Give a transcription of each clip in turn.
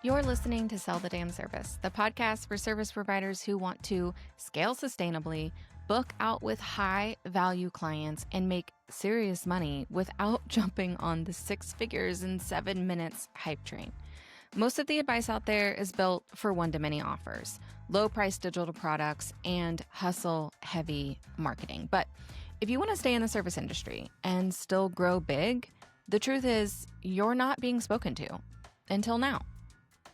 You're listening to Sell the Damn Service, the podcast for service providers who want to scale sustainably, book out with high value clients, and make serious money without jumping on the 6 figures in 7 minutes hype train. Most of the advice out there is built for one-to-many offers, low-price digital products, and hustle-heavy marketing. But if you want to stay in the service industry and still grow big, the truth is you're not being spoken to until now.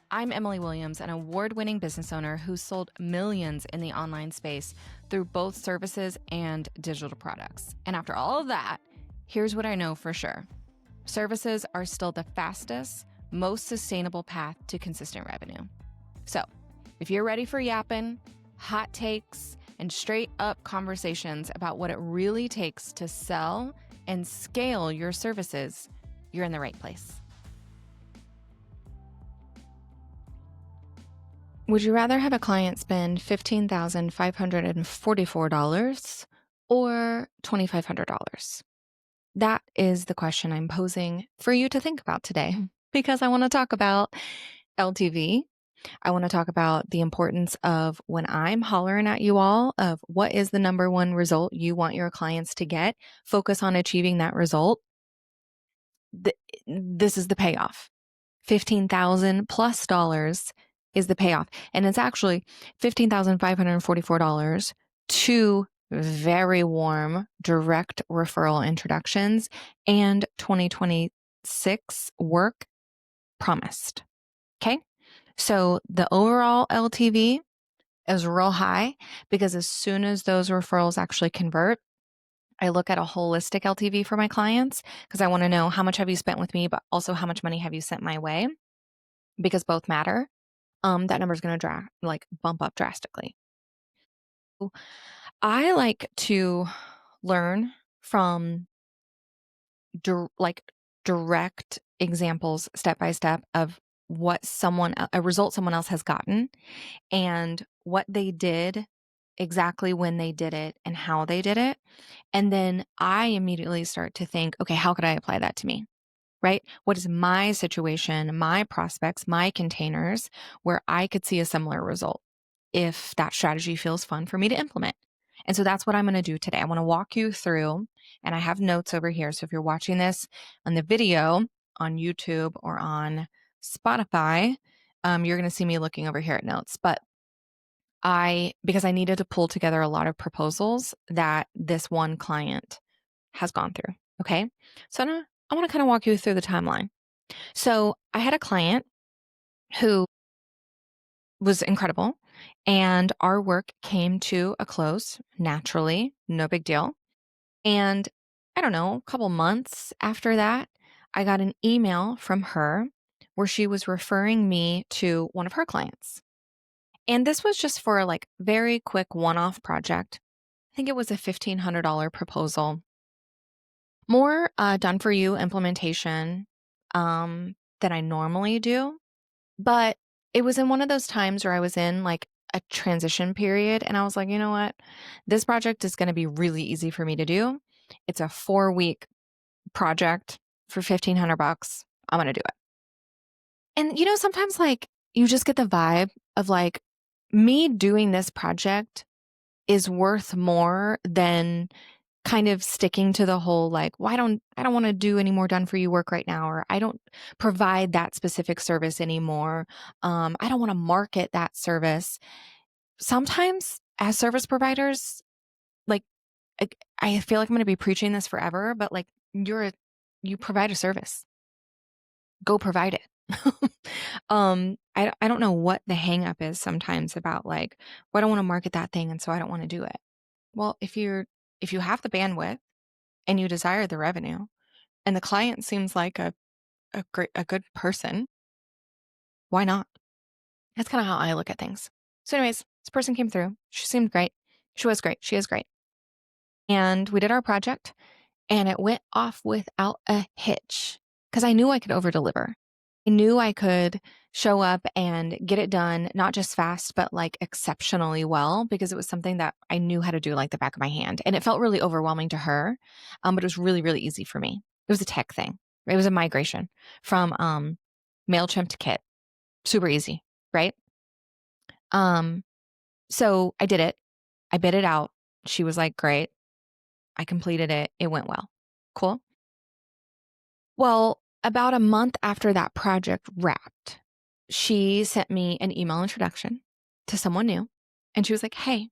I'm Emily Williams, an award-winning business owner who sold millions in the online space through both services and digital products. And after all of that, here's what I know for sure. Services are still the fastest, most sustainable path to consistent revenue. So if you're ready for yapping, hot takes, and straight up conversations about what it really takes to sell and scale your services, you're in the right place. Would you rather have a client spend $15,544 or $2,500? That is the question I'm posing for you to think about today, because I want to talk about LTV. I want to talk about the importance of when I'm hollering at you all of what is the number one result you want your clients to get. Focus on achieving that result. This is the payoff. $15,000 plus is the payoff. And it's actually $15,544, 2 very warm direct referral introductions, and 2026 work promised. Okay. So the overall LTV is real high because as soon as those referrals actually convert, I look at a holistic LTV for my clients because I want to know how much have you spent with me, but also how much money have you sent my way, because both matter. That number is going to bump up drastically. I like to learn from direct examples, step by step, of a result someone else has gotten and what they did exactly when they did it and how they did it. And then I immediately start to think, okay, how could I apply that to me? Right? What is my situation, my prospects, my containers where I could see a similar result if that strategy feels fun for me to implement? And so that's what I'm going to do today. I want to walk you through, and I have notes over here. So if you're watching this on the video on YouTube or on Spotify, you're going to see me looking over here at notes. But because I needed to pull together a lot of proposals that this one client has gone through. Okay. So I want to kind of walk you through the timeline. So I had a client who was incredible, and our work came to a close naturally, no big deal. And I don't know, a couple months after that, I got an email from her where she was referring me to one of her clients. And this was just for a very quick one-off project. I think it was a $1,500 proposal. More done for you implementation than I normally do. But it was in one of those times where I was in a transition period, and I was like, you know what? This project is going to be really easy for me to do. It's a 4-week project for $1,500. I'm going to do it. And sometimes you just get the vibe of me doing this project is worth more than kind of sticking to the whole I don't want to do any more done for you work right now, or I don't provide that specific service anymore. I don't want to market that service. Sometimes as service providers, I feel like I'm going to be preaching this forever, but you provide a service. Go provide it. I don't know what the hang up is sometimes about well, I don't want to market that thing, and so I don't want to do it. Well, if you have the bandwidth and you desire the revenue, and the client seems like a good person, why not? That's kind of how I look at things. So anyways, this person came through. She seemed great. She was great. She is great. And we did our project, and it went off without a hitch because I knew I could over-deliver. I knew I could show up and get it done, not just fast, but exceptionally well, because it was something that I knew how to do the back of my hand. And it felt really overwhelming to her, but it was really, really easy for me. It was a tech thing. It was a migration from MailChimp to Kit. Super easy, right? So I did it. I bid it out. She was like, great. I completed it. It went well. Cool. Well, about a month after that project wrapped, she sent me an email introduction to someone new. And she was like, hey,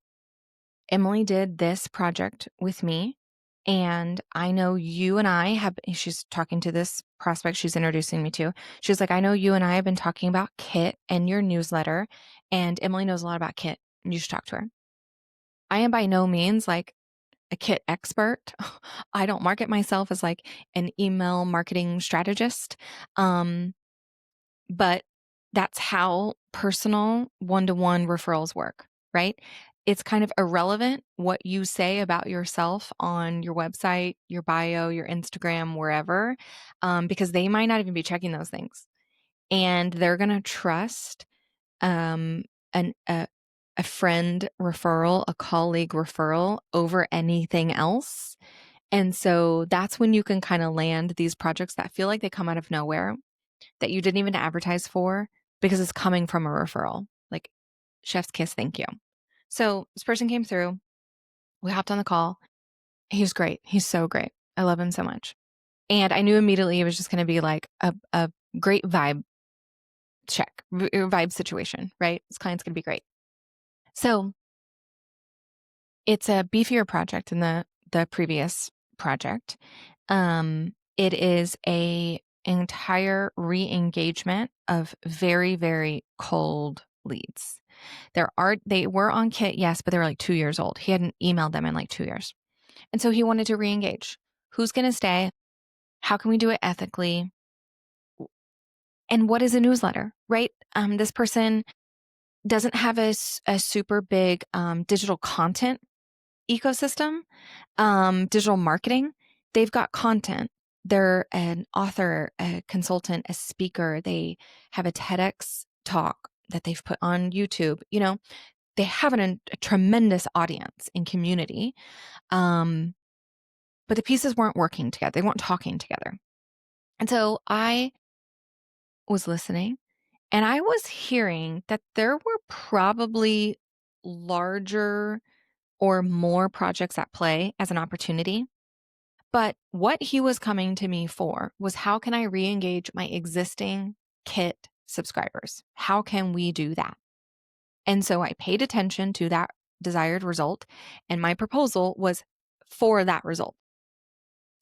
Emily did this project with me. And I know you and I have, she's talking to this prospect she's introducing me to. She's like, I know you and I have been talking about Kit and your newsletter, and Emily knows a lot about Kit. And you should talk to her. I am by no means like a Kit expert. I don't market myself as like an email marketing strategist. But that's how personal one-to-one referrals work, right? It's kind of irrelevant what you say about yourself on your website, your bio, your Instagram, wherever, because they might not even be checking those things. And they're going to trust um, a friend referral, a colleague referral over anything else. And so that's when you can kind of land these projects that feel like they come out of nowhere, that you didn't even advertise for, because it's coming from a referral. Like, chef's kiss, thank you. So this person came through. We hopped on the call. He was great. He's so great. I love him so much. And I knew immediately it was just going to be like a great vibe check, vibe situation, right? This client's going to be great. So it's a beefier project than the previous project. It is a entire re-engagement of very, very cold leads. They were on Kit, yes, but they were like 2 years old. He hadn't emailed them in like 2 years. And so he wanted to re-engage. Who's going to stay? How can we do it ethically? And what is a newsletter, right? This person doesn't have a super big digital content ecosystem, digital marketing. They've got content. They're an author, a consultant, a speaker. They have a TEDx talk that they've put on YouTube. You know, they have a tremendous audience and community. But the pieces weren't working together. They weren't talking together. And so I was listening, and I was hearing that there were probably larger or more projects at play as an opportunity. But what he was coming to me for was, how can I re-engage my existing Kit subscribers? How can we do that? And so I paid attention to that desired result, and my proposal was for that result.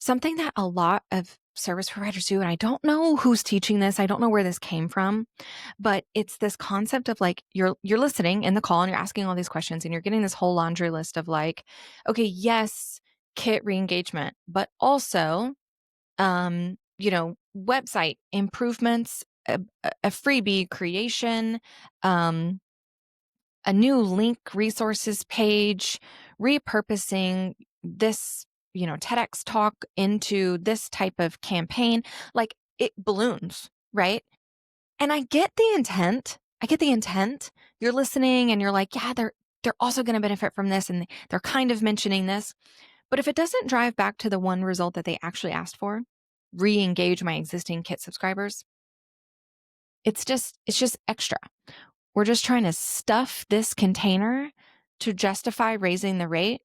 Something that a lot of service providers do, and I don't know who's teaching this, I don't know where this came from, but it's this concept of like, you're listening in the call and you're asking all these questions and you're getting this whole laundry list of like, okay, yes, Kit re-engagement, but also, website improvements, a freebie creation, a new link resources page, repurposing this, TEDx talk into this type of campaign. Like, it balloons, right? And I get the intent. You're listening and you're like, yeah, they're also going to benefit from this, and they're kind of mentioning this. But if it doesn't drive back to the one result that they actually asked for, re-engage my existing Kit subscribers, it's just extra. We're just trying to stuff this container to justify raising the rate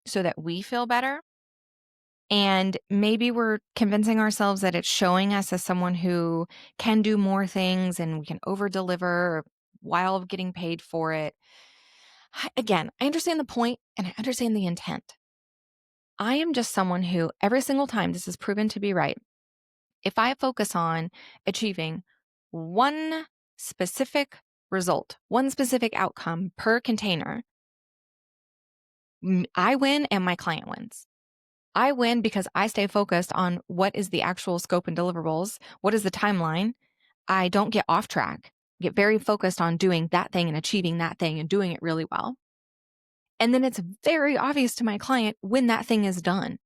so that we feel better. And maybe we're convincing ourselves that it's showing us as someone who can do more things and we can over deliver while getting paid for it. Again, I understand the point and I understand the intent. I am just someone who, every single time this is proven to be right, if I focus on achieving one specific result, one specific outcome per container, I win and my client wins. I win because I stay focused on what is the actual scope and deliverables, what is the timeline. I don't get off track, get very focused on doing that thing and achieving that thing and doing it really well. And then it's very obvious to my client when that thing is done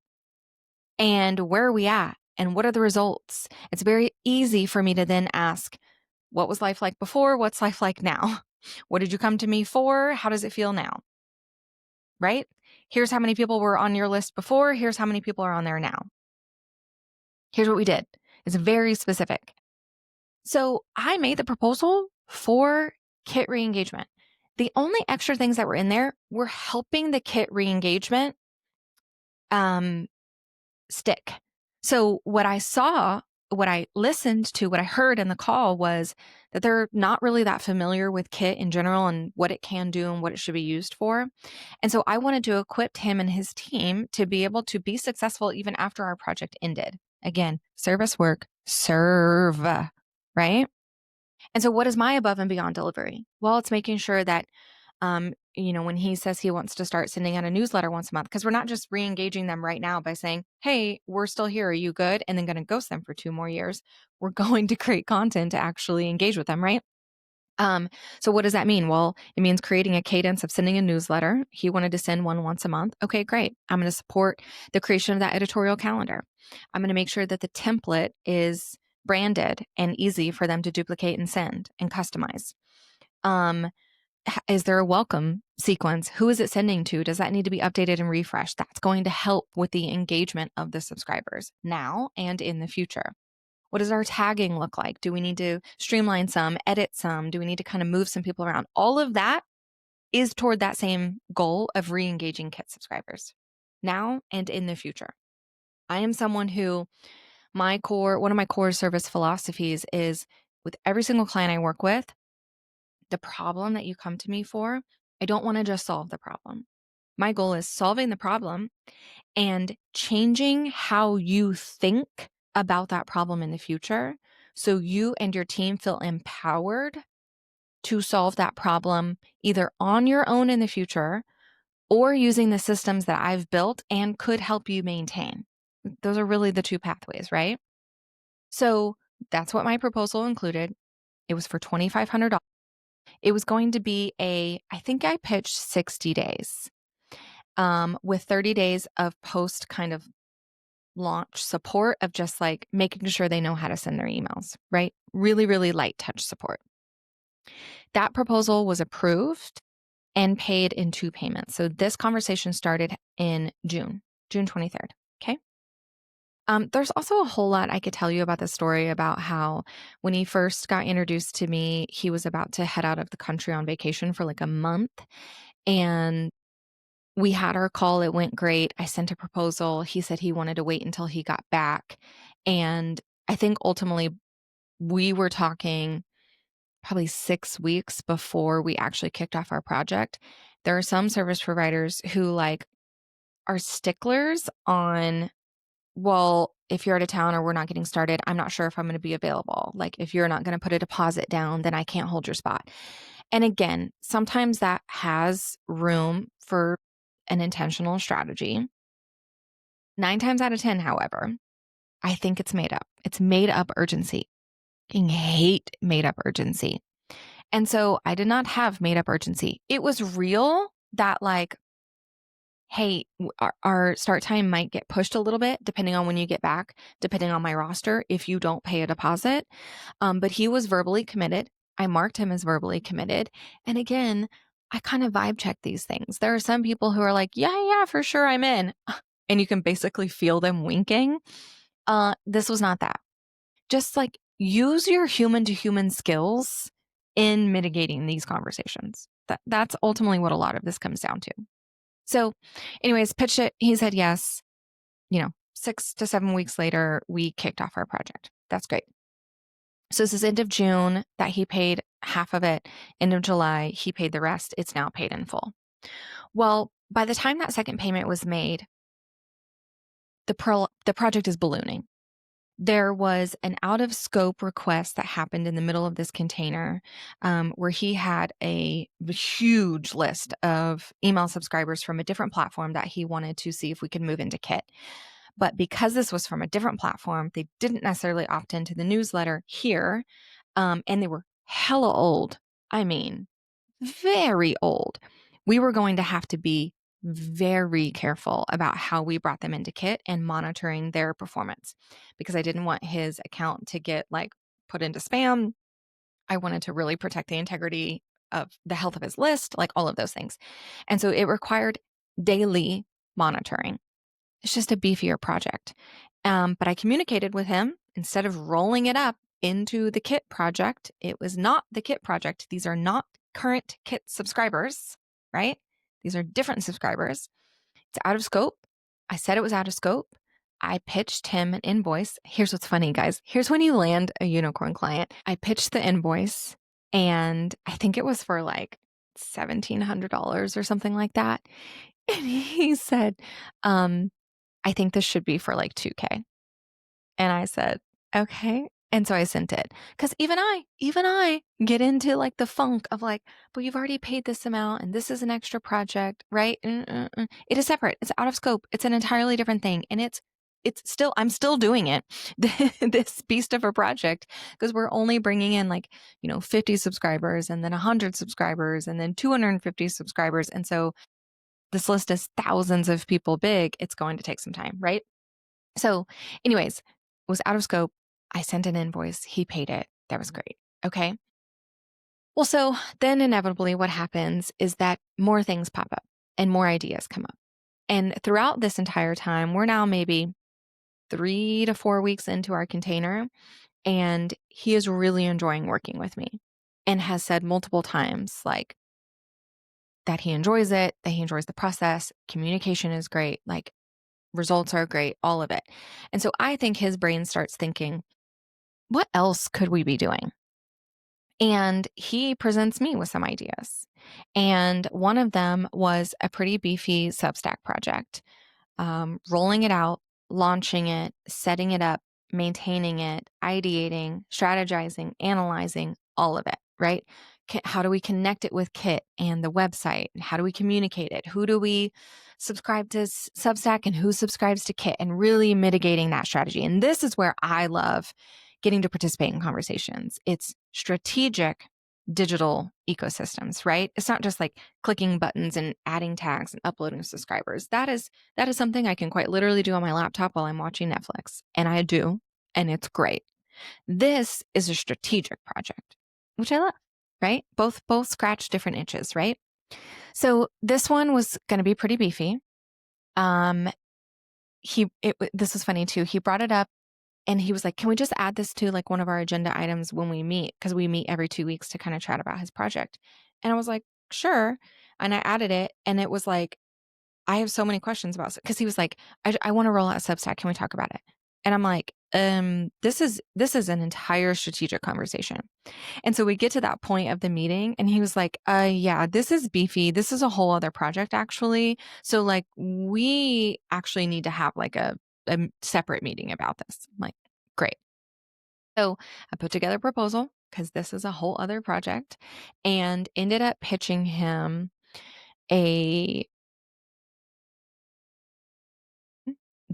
and where are we at and what are the results. It's very easy for me to then ask, what was life like before? What's life like now? What did you come to me for? How does it feel now? Right? Here's how many people were on your list before. Here's how many people are on there now. Here's what we did. It's very specific. So I made the proposal for kit re-engagement. The only extra things that were in there were helping the kit re-engagement stick. So what I saw, what I listened to, what I heard in the call was that they're not really that familiar with kit in general and what it can do and what it should be used for. And so I wanted to equip him and his team to be able to be successful even after our project ended. Again, service work, serve, right? And so what is my above and beyond delivery? Well, it's making sure that when he says he wants to start sending out a newsletter once a month, because we're not just re-engaging them right now by saying, hey, we're still here. Are you good? And then going to ghost them for 2 more years. We're going to create content to actually engage with them, right? So what does that mean? Well, it means creating a cadence of sending a newsletter. He wanted to send one once a month. Okay, great. I'm going to support the creation of that editorial calendar. I'm going to make sure that the template is branded and easy for them to duplicate and send and customize. Is there a welcome sequence? Who is it sending to? Does that need to be updated and refreshed? That's going to help with the engagement of the subscribers now and in the future. What does our tagging look like? Do we need to streamline some, edit some? Do we need to kind of move some people around? All of that is toward that same goal of re-engaging kit subscribers now and in the future. I am someone who one of my core service philosophies is with every single client I work with, the problem that you come to me for, I don't want to just solve the problem. My goal is solving the problem and changing how you think about that problem in the future so you and your team feel empowered to solve that problem either on your own in the future or using the systems that I've built and could help you maintain. Those are really the 2 pathways, right? So that's what my proposal included. It was for $2,500. It was going to be I think I pitched 60 days with 30 days of post kind of launch support of just like making sure they know how to send their emails, right? Really, really light touch support. That proposal was approved and paid in 2 payments. So this conversation started in June 23rd. Okay. There's also a whole lot I could tell you about this story about how when he first got introduced to me, he was about to head out of the country on vacation for like a month. And we had our call. It went great. I sent a proposal. He said he wanted to wait until he got back. And I think ultimately we were talking probably 6 weeks before we actually kicked off our project. There are some service providers who are sticklers on, well, if you're out of town or we're not getting started, I'm not sure if I'm going to be available. Like if you're not going to put a deposit down, then I can't hold your spot. And again, sometimes that has room for an intentional strategy. 9 times out of 10, however, I think it's made up. It's made up urgency. I hate made up urgency. And so I did not have made up urgency. It was real that hey, our start time might get pushed a little bit depending on when you get back, depending on my roster, if you don't pay a deposit. But he was verbally committed. I marked him as verbally committed. And again, I kind of vibe check these things. There are some people who are like, yeah, for sure, I'm in. And you can basically feel them winking. This was not that. Just use your human to human skills in mitigating these conversations. That's ultimately what a lot of this comes down to. So anyways, pitched it. He said yes. 6 to 7 weeks later, we kicked off our project. That's great. So this is end of June that he paid half of it. End of July, he paid the rest. It's now paid in full. Well, by the time that second payment was made, the project is ballooning. There was an out of scope request that happened in the middle of this container where he had a huge list of email subscribers from a different platform that he wanted to see if we could move into Kit. But because this was from a different platform, they didn't necessarily opt into the newsletter here. And they were hella old. I mean, very old. We were going to have to be very careful about how we brought them into Kit and monitoring their performance because I didn't want his account to get put into spam. I wanted to really protect the integrity of the health of his list, all of those things. And so it required daily monitoring. It's just a beefier project. But I communicated with him instead of rolling it up into the Kit project. It was not the Kit project. These are not current Kit subscribers, right? These are different subscribers. It's out of scope. I said it was out of scope. I pitched him an invoice. Here's what's funny, guys. Here's when you land a unicorn client. I pitched the invoice, and I think it was for like $1,700 or something like that. And he said, I think this should be for like 2K. And I said, okay. And so I sent it, because even I get into like the funk of like, but you've already paid this amount and this is an extra project, right? It is separate. It's out of scope. It's an entirely different thing. And I'm still doing it, this beast of a project, because we're only bringing in like, 50 subscribers and then 100 subscribers and then 250 subscribers. And so this list is thousands of people big. It's going to take some time, right? So anyways, it was out of scope. I sent an invoice. He paid it. That was great. Okay. Well, so then inevitably what happens is that more things pop up and more ideas come up. And throughout this entire time, we're now maybe 3 to 4 weeks into our container, and he is really enjoying working with me and has said multiple times like that he enjoys it, that he enjoys the process. Communication is great. Like, results are great, all of it. And so I think his brain starts thinking, what else could we be doing? And he presents me with some ideas. And one of them was a pretty beefy Substack project, rolling it out, launching it, setting it up, maintaining it, ideating, strategizing, analyzing, all of it, right? How do we connect it with Kit and the website? How do we communicate it? Who do we subscribe to Substack and who subscribes to Kit, and really mitigating that strategy? And this is where I love getting to participate in conversations. It's strategic digital ecosystems, right? It's not just like clicking buttons and adding tags and uploading subscribers. That is something I can quite literally do on my laptop while I'm watching Netflix. And I do, and it's great. This is a strategic project, which I love, right? Both scratch different itches, right? So this one was going to be pretty beefy. This was funny too. He brought it up and he was like, can we just add this to like one of our agenda items when we meet? Because we meet every 2 weeks to kind of chat about his project. And I was like, sure. And I added it, and it was like, I have so many questions about it. Because he was like, I want to roll out Substack. Can we talk about it? And I'm like, this is an entire strategic conversation. And so we get to that point of the meeting, and he was like, yeah, this is beefy. This is a whole other project, actually. So like, we actually need to have like a separate meeting about this. I'm like, great. So I put together a proposal, because this is a whole other project, and ended up pitching him a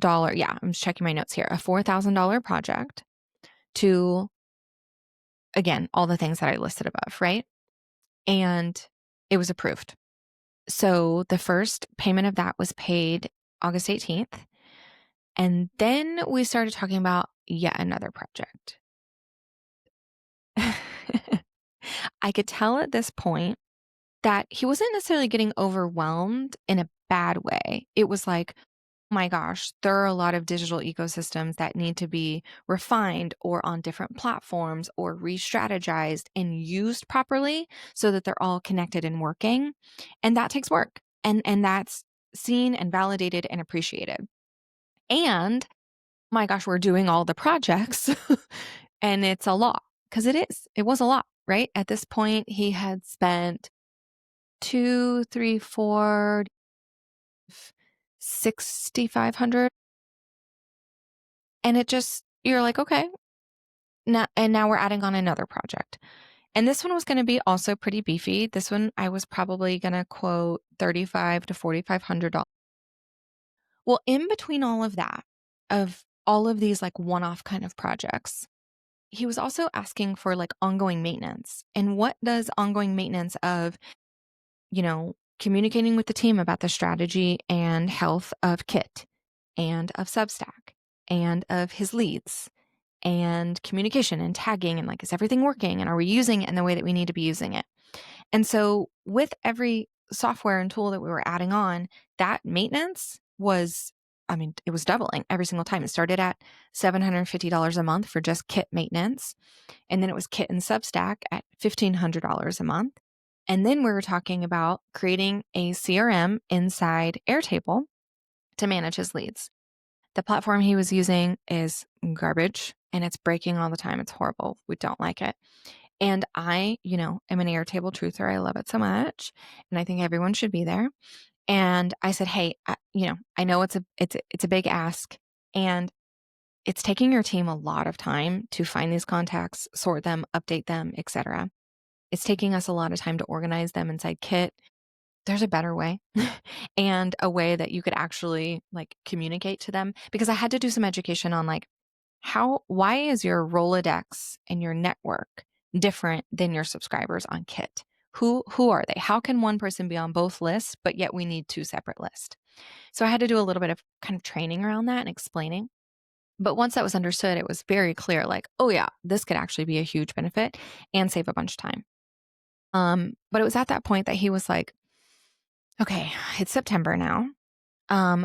I'm just checking my notes here, a $4,000 project to, again, all the things that I listed above, right? And it was approved. So the first payment of that was paid August 18th. And then we started talking about yet another project. I could tell at this point that he wasn't necessarily getting overwhelmed in a bad way. It was like, my gosh, there are a lot of digital ecosystems that need to be refined or on different platforms or re-strategized and used properly so that they're all connected and working. And that takes work. And that's seen and validated and appreciated. And my gosh, we're doing all the projects and it's a lot, because it was a lot, right? At this point, he had spent 2, 3, 4, 6,500. And you're like, okay, now we're adding on another project. And this one was going to be also pretty beefy. This one, I was probably going to quote $3,500 to $4,500. Well, in between all of that, of all of these like one-off kind of projects, he was also asking for like ongoing maintenance. And what does ongoing maintenance of, communicating with the team about the strategy and health of Kit and of Substack and of his leads and communication and tagging, and like, is everything working? And are we using it in the way that we need to be using it? And so with every software and tool that we were adding on, that maintenance was I mean, it was doubling every single time. It started at $750 a month for just kit maintenance. And then it was kit and Substack at $1,500 a month. And then we were talking about creating a CRM inside Airtable to manage his leads. The platform he was using is garbage and it's breaking all the time. It's horrible. We don't like it. And I, am an Airtable truther. I love it so much. And I think everyone should be there. And I said, hey, I know it's a big ask, and it's taking your team a lot of time to find these contacts, sort them, update them, etc. It's taking us a lot of time to organize them inside Kit. There's a better way and a way that you could actually communicate to them, because I had to do some education on why is your Rolodex and your network different than your subscribers on Kit? Who are they? How can one person be on both lists, but yet we need two separate lists? So I had to do a little bit of kind of training around that and explaining. But once that was understood, it was very clear, oh yeah, this could actually be a huge benefit and save a bunch of time. But it was at that point that he was like, okay, it's September now.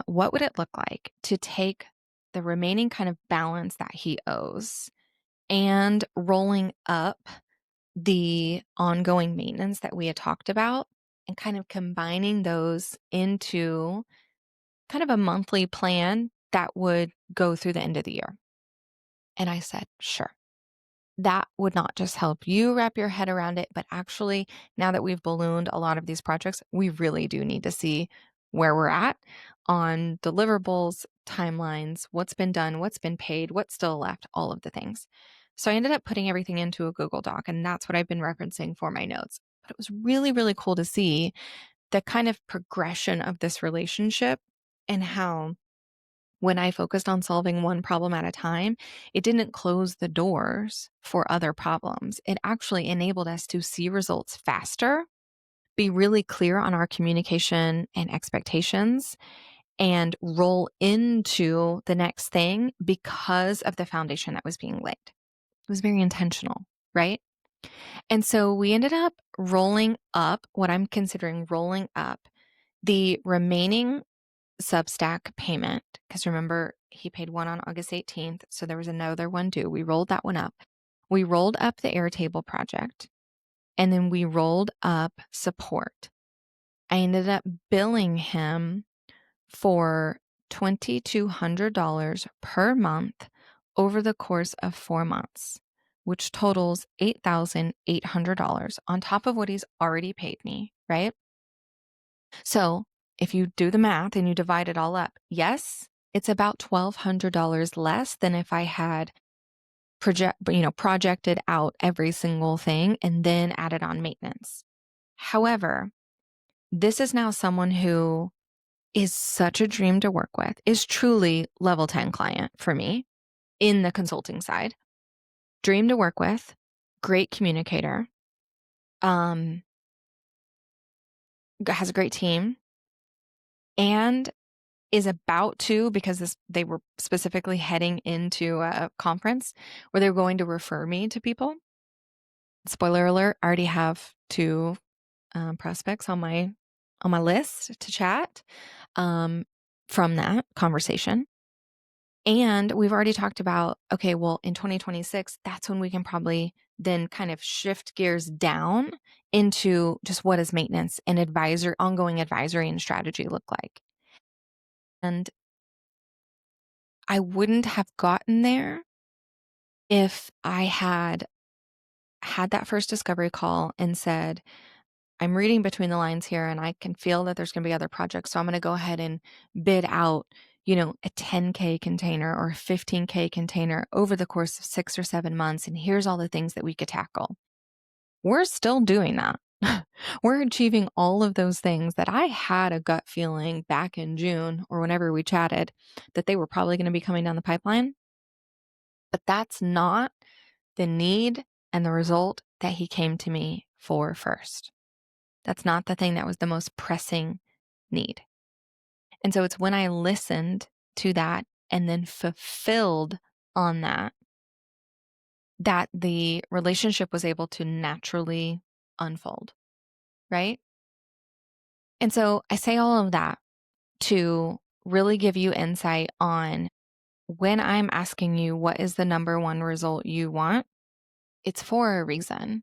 What would it look like to take the remaining kind of balance that he owes and rolling up the ongoing maintenance that we had talked about and kind of combining those into kind of a monthly plan that would go through the end of the year? And I said, sure. That would not just help you wrap your head around it, but actually, now that we've ballooned a lot of these projects, we really do need to see where we're at on deliverables, timelines, what's been done, what's been paid, what's still left, all of the things. So I ended up putting everything into a Google Doc, and that's what I've been referencing for my notes. But it was really, really cool to see the kind of progression of this relationship and how when I focused on solving one problem at a time, it didn't close the doors for other problems. It actually enabled us to see results faster, be really clear on our communication and expectations, and roll into the next thing because of the foundation that was being laid. It was very intentional, right? And so we ended up rolling up what I'm considering rolling up the remaining Substack payment, because remember, he paid one on August 18th, so there was another one due. We rolled that one up. We rolled up the Airtable project, and then we rolled up support. I ended up billing him for $2,200 per month over the course of 4 months, which totals $8,800 on top of what he's already paid me, right? So if you do the math and you divide it all up, yes, it's about $1,200 less than if I had projected out every single thing and then added on maintenance. However, this is now someone who is such a dream to work with, is truly level 10 client for me in the consulting side. Dream to work with, great communicator, has a great team, and is about to, because they were specifically heading into a conference where they were going to refer me to people. Spoiler alert, I already have two prospects on my list to chat from that conversation. And we've already talked about, okay, well, in 2026, that's when we can probably then kind of shift gears down into just what does maintenance and ongoing advisory and strategy look like. And I wouldn't have gotten there if I had that first discovery call and said, I'm reading between the lines here and I can feel that there's going to be other projects. So I'm going to go ahead and bid out, a 10K container or a 15K container over the course of 6 or 7 months. And here's all the things that we could tackle. We're still doing that. We're achieving all of those things that I had a gut feeling back in June or whenever we chatted that they were probably going to be coming down the pipeline. But that's not the need and the result that he came to me for first. That's not the thing that was the most pressing need. And so it's when I listened to that and then fulfilled on that the relationship was able to naturally unfold, right? And so I say all of that to really give you insight on when I'm asking you what is the number one result you want, it's for a reason.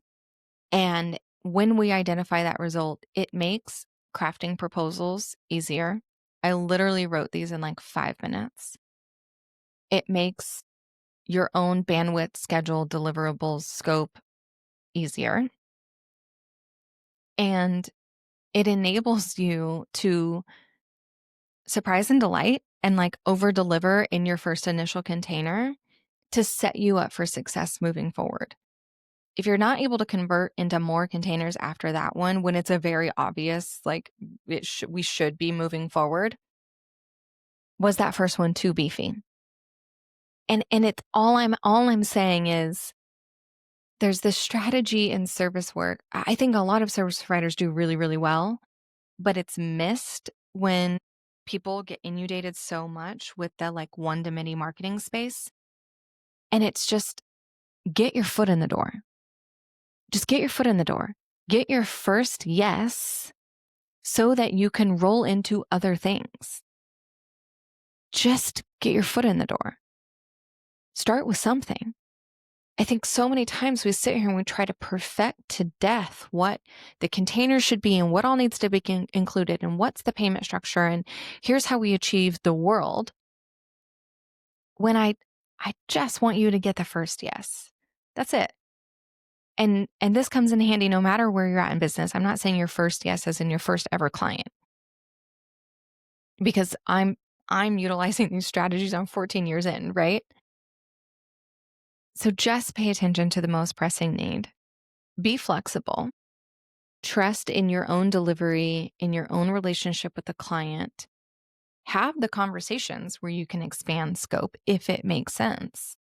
And when we identify that result, it makes crafting proposals easier. I literally wrote these in like 5 minutes. It makes your own bandwidth, schedule, deliverables, scope easier. And it enables you to surprise and delight and like over deliver in your first initial container to set you up for success moving forward. If you're not able to convert into more containers after that one, when it's a very obvious, like we should be moving forward, was that first one too beefy? And it's all I'm saying is there's this strategy in service work. I think a lot of service providers do really, really well, but it's missed when people get inundated so much with the like one-to-many marketing space. And it's just get your foot in the door. Just get your foot in the door. Get your first yes so that you can roll into other things. Just get your foot in the door. Start with something. I think so many times we sit here and we try to perfect to death what the container should be and what all needs to be included and what's the payment structure and here's how we achieve the world. When I just want you to get the first yes. That's it. And this comes in handy no matter where you're at in business. I'm not saying your first yes as in your first ever client. Because I'm utilizing these strategies. I'm 14 years in, right? So just pay attention to the most pressing need. Be flexible. Trust in your own delivery, in your own relationship with the client. Have the conversations where you can expand scope if it makes sense.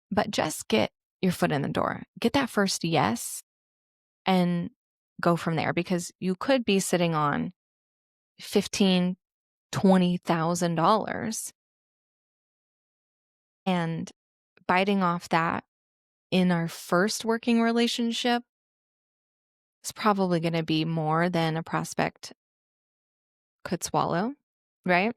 But just get your foot in the door. Get that first yes and go from there, because you could be sitting on $15,000, $20,000 and biting off that in our first working relationship is probably going to be more than a prospect could swallow, right?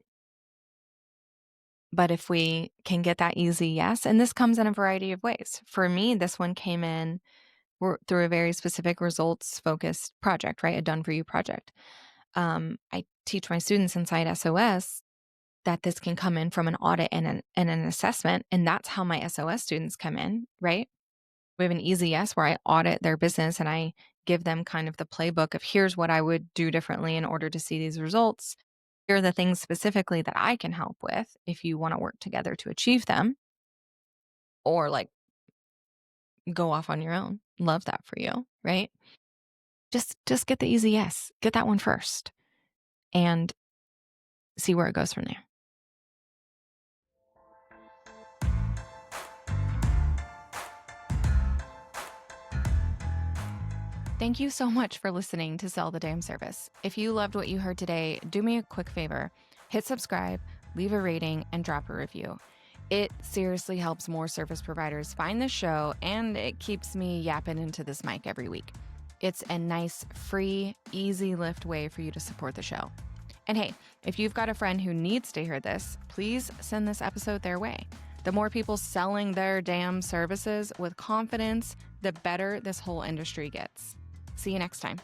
But if we can get that easy yes, and this comes in a variety of ways. For me, this one came in through a very specific results-focused project, right? A done-for-you project. I teach my students inside SOS that this can come in from an audit and an assessment, and that's how my SOS students come in, right? We have an easy yes where I audit their business and I give them kind of the playbook of here's what I would do differently in order to see these results. Here are the things specifically that I can help with if you want to work together to achieve them, or like go off on your own. Love that for you, right? Just get the easy yes. Get that one first and see where it goes from there. Thank you so much for listening to Sell the Damn Service. If you loved what you heard today, do me a quick favor. Hit subscribe, leave a rating, and drop a review. It seriously helps more service providers find the show, and it keeps me yapping into this mic every week. It's a nice, free, easy lift way for you to support the show. And hey, if you've got a friend who needs to hear this, please send this episode their way. The more people selling their damn services with confidence, the better this whole industry gets. See you next time.